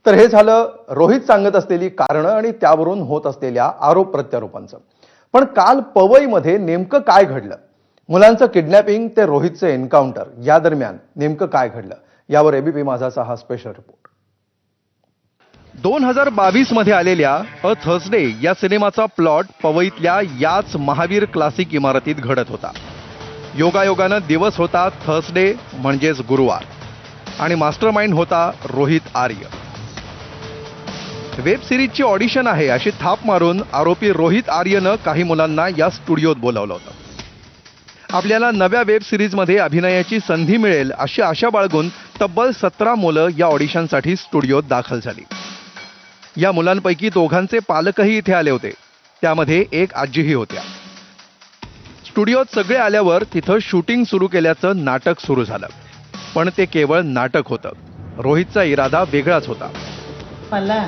तर हे झालं रोहित सांगत असलेली कारणं आणि त्यावरून होत असलेल्या आरोप प्रत्यारोपांचं. पण काल पवईमध्ये नेमकं काय घडलं? मुलांचं किडनॅपिंग ते रोहितचं एन्काउंटर या दरम्यान नेमकं काय घडलं? यावर एबीपी माझाचा हा स्पेशल रिपोर्ट. 2022 मध्ये आलेल्या अ थर्सडे या सिनेमाचा प्लॉट पवईतल्या याच महावीर क्लासिक इमारतीत घडत होता. योगायोगानं दिवस होता थर्सडे म्हणजेच गुरुवार आणि मास्टरमाइंड होता रोहित आर्य. वेब सिरीजची ऑडिशन आहे अशी थाप मारून आरोपी रोहित आर्यनं काही मुलांना या स्टुडिओत बोलावलं होतं. आपल्याला नव्या वेब सिरीजमध्ये अभिनयाची संधी मिळेल अशी आशा बाळगून तब्बल 17 मुलं या ऑडिशनसाठी स्टुडिओत दाखल झाली. या मुलांपैकी दोघांचे पालकही इथे आले होते. त्यामध्ये एक आजीही होत्या. स्टुडिओत सगळे आल्यावर तिथं शूटिंग सुरू केल्याचं नाटक सुरू झालं. पण ते केवळ नाटक होतं. रोहितचा इरादा वेगळाच होता. मला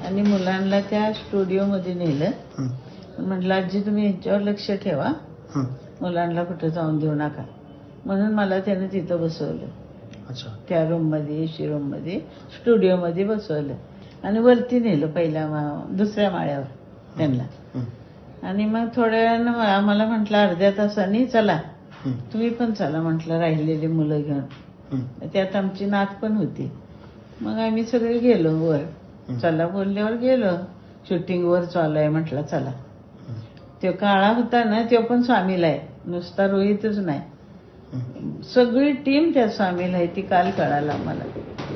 आणि मुलांना त्या स्टुडिओमध्ये नेलं. म्हटलं आजी तुम्ही यांच्यावर लक्ष ठेवा, मुलांना कुठं जाऊन देऊ नका म्हणून मला त्यानं तिथं बसवलं. त्या रूम मध्ये एसी रूम मध्ये स्टुडिओमध्ये बसवलं आणि वरती नेलं पहिल्या दुसऱ्या माळ्यावर त्यांना. आणि मग थोड्या वेळानं आम्हाला म्हटलं अर्ध्या तासाने चला तुम्ही पण चला म्हटलं राहिलेली मुलं घेऊन. त्यात आमची नात पण होती. मग आम्ही सगळे गेलो वर. चला बोलल्यावर गेलो. शूटिंग वर चालू आहे म्हटलं चला. तो काळा होता ना तो पण सामील आहे, नुसता रोहितच नाही, सगळी टीम त्या सामील आहे. ती काल कळालं आम्हाला.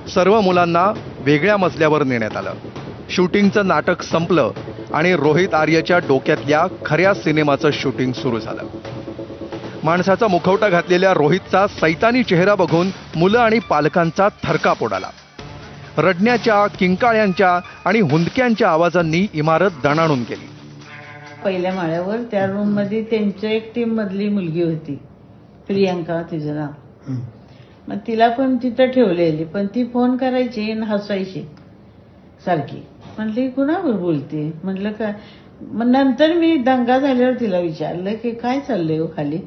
सर्व मुलांना वेगळ्या मजल्यावर नेण्यात आलं. शूटिंगचं नाटक संपलं आणि रोहित आर्यच्या डोक्यातल्या खऱ्या सिनेमाचं शूटिंग सुरू झालं. माणसाचा मुखवटा घातलेल्या रोहितचा सैतानी चेहरा बघून मुलं आणि पालकांचा थरकाप उडाला. रडण्याच्या, किंकाळ्यांच्या आणि हुंदक्यांच्या आवाजांनी इमारत दणाणून गेली. पहिल्या माळ्यावर त्या रूम मध्ये त्यांच्या एक टीम मधली मुलगी होती, प्रियांका तिचं नाव. मग तिला पण तिथं ठेवलेली, पण ती फोन करायची आणि हसायची सारखी. म्हटली कुणावर बोलते? म्हटलं काय. मग नंतर मी दंगा झाल्यावर तिला विचारलं की काय चाललंय हो खाली,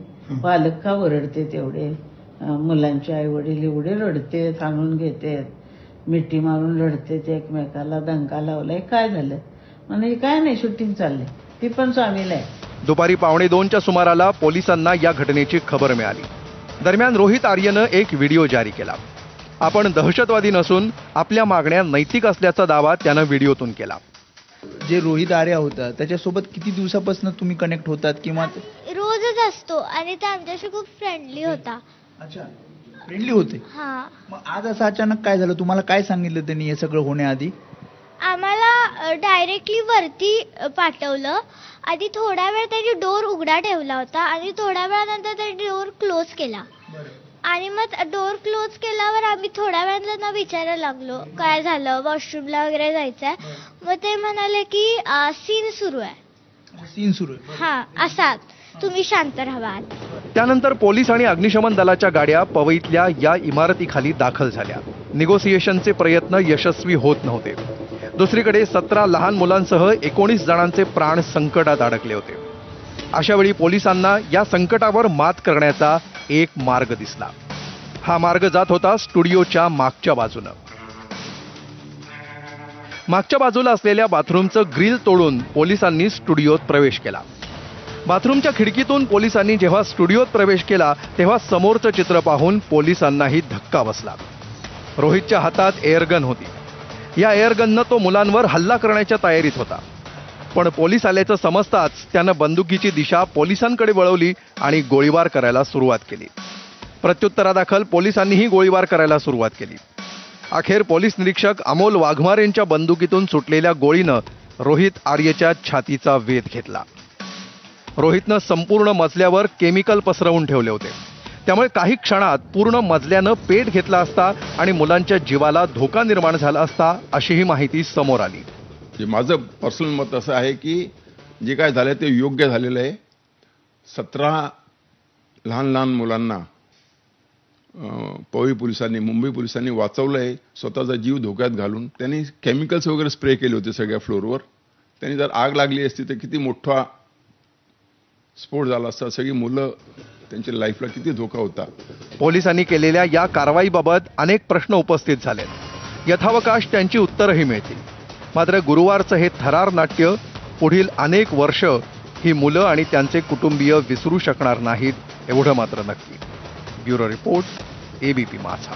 पालक का ओरडते तेवढे, मुलांचे आई वडील एवढे रडते, आणून घेते, मिठी मारून रडते, ते एकमेकाला दंगा लावलाय, काय झालं? म्हणजे काय नाही शूटिंग चाललंय. ती पण सामील आहे. दुपारी 1:15च्या सुमाराला पोलिसांना या घटनेची खबर मिळाली. दरम्यान रोहित आर्यनं एक व्हिडिओ जारी केला. आपण दहशतवादी नसून आपल्या मागण्या नैतिक असल्याचा दावा त्यानं व्हिडिओतून केला. जे रोहित आर्य होता त्याच्यासोबत किती दिवसापासून तुम्ही कनेक्ट होतात? किंवा रोजच असतो आणि ते आमच्याशी खूप फ्रेंडली होता. अच्छा, फ्रेंडली होते. हा, मग आज असं अचानक काय झालं? तुम्हाला काय सांगितलं त्यांनी हे सगळं होण्याआधी? आम्हाला डायरेक्टली वरती पाठवलं. आधी थोडा वेळ त्यांनी डोर उघडा ठेवला होता आणि थोड्या वेळानंतर त्यांनी डोर क्लोज केला. आणि मग डोर क्लोज केल्यावर आम्ही थोड्या वेळात त्यांना विचारायला लागलो काय झालं, वॉशरूमला वगैरे जायचंय. मग ते म्हणाले की सीन सुरू आहे. सीन सुरू आहे. हा, असाच तुम्ही शांत राहा. त्यानंतर पोलीस आणि अग्निशमन दलाच्या गाड्या पवईतल्या या इमारतीखाली दाखल झाल्या. निगोसिएशनचे प्रयत्न यशस्वी होत नव्हते. दुसरीकडे 17 लहान मुलांसह 19 जणांचे प्राण संकटात अडकले होते. अशावेळी पोलिसांना या संकटावर मात करण्याचा एक मार्ग दिसला. हा मार्ग जात होता स्टुडिओच्या मागच्या बाजूनं. मागच्या बाजूला असलेल्या बाथरूमचं ग्रिल तोडून पोलिसांनी स्टुडिओत प्रवेश केला. बाथरूमच्या खिडकीतून पोलिसांनी जेव्हा स्टुडिओत प्रवेश केला तेव्हा समोरचं चित्र पाहून पोलिसांनाही धक्का बसला. रोहितच्या हातात एअरगन होती. या एअरगननं तो मुलांवर हल्ला करण्याच्या तयारीत होता. पण पोलीस आल्याचं समजताच त्यानं बंदुकीची दिशा पोलिसांकडे वळवली आणि गोळीबार करायला सुरुवात केली. प्रत्युत्तरादाखल पोलिसांनीही गोळीबार करायला सुरुवात केली. अखेर पोलीस निरीक्षक अमोल वाघमार यांच्या बंदुकीतून सुटलेल्या गोळीनं रोहित आर्यच्या छातीचा वेध घेतला. रोहितनं संपूर्ण मजल्यावर केमिकल पसरवून ठेवले होते. त्यामुळे काही क्षणात पूर्ण मजल्यानं पेट घेतला असता आणि मुलांच्या जीवाला धोका निर्माण झाला असता अशीही माहिती समोर आली. माझं पर्सनल मत असं आहे की जे काय झालं ते योग्य झालेलं आहे. 17 लहान लहान मुलांना पवई पोलिसांनी, मुंबई पोलिसांनी वाचवलं आहे स्वतःचा जीव धोक्यात घालून. त्यांनी केमिकल्स वगैरे स्प्रे केले होते सगळ्या फ्लोअरवर. त्यांनी जर आग लागली असती तर किती मोठा स्फोट झाला असता. सगळी मुलं, त्यांच्या लाईफला किती धोका होता. पोलिसांनी केलेल्या या कारवाईबाबत अनेक प्रश्न उपस्थित झाले. यथावकाश त्यांची उत्तरही मिळतील. मात्र गुरुवारचं हे थरार नाट्य पुढील अनेक वर्ष ही मुलं आणि त्यांचे कुटुंबीय विसरू शकणार नाहीत एवढं मात्र नक्की. ब्युरो रिपोर्ट, ABP माझा.